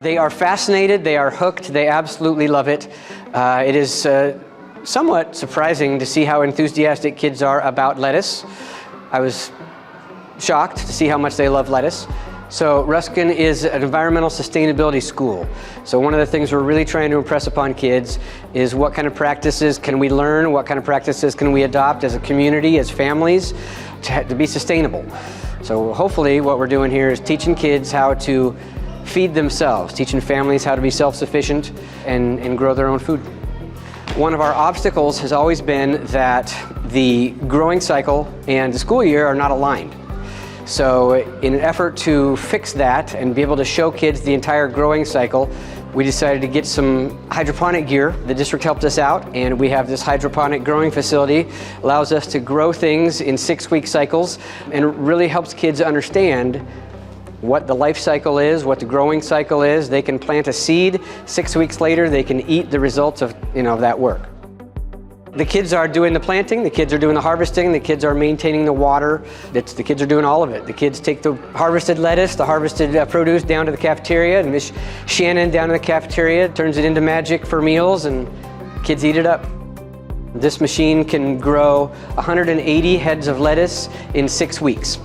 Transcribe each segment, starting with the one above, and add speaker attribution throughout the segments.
Speaker 1: They are fascinated, they are hooked, they absolutely love it. It is somewhat surprising to see how enthusiastic kids are about lettuce. I was shocked to see how much they love lettuce. So Ruskin is an environmental sustainability school. So one of the things we're really trying to impress upon kids is what kind of practices can we learn, what kind of practices can we adopt as a community, as families, to be sustainable. So hopefully what we're doing here is teaching kids how to feed themselves, teaching families how to be self-sufficient and grow their own food. One of our obstacles has always been that the growing cycle and the school year are not aligned. So in an effort to fix that and be able to show kids the entire growing cycle, we decided to get some hydroponic gear. The district helped us out, and we have this hydroponic growing facility. Allows us to grow things in 6-week cycles, and really helps kids understand what the life cycle is, what the growing cycle is. They can plant a seed, 6 weeks later they can eat the results of that work. The kids are doing the planting, the kids are doing the harvesting, the kids are maintaining the water. The kids are doing all of it. The kids take the harvested lettuce, the harvested produce down to the cafeteria, and Miss Shannon down to the cafeteria turns it into magic for meals, and kids eat it up. This machine can grow 180 heads of lettuce in 6 weeks.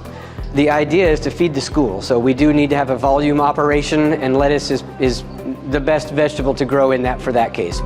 Speaker 1: The idea is to feed the school, so we do need to have a volume operation, and lettuce is the best vegetable to grow in that for that case.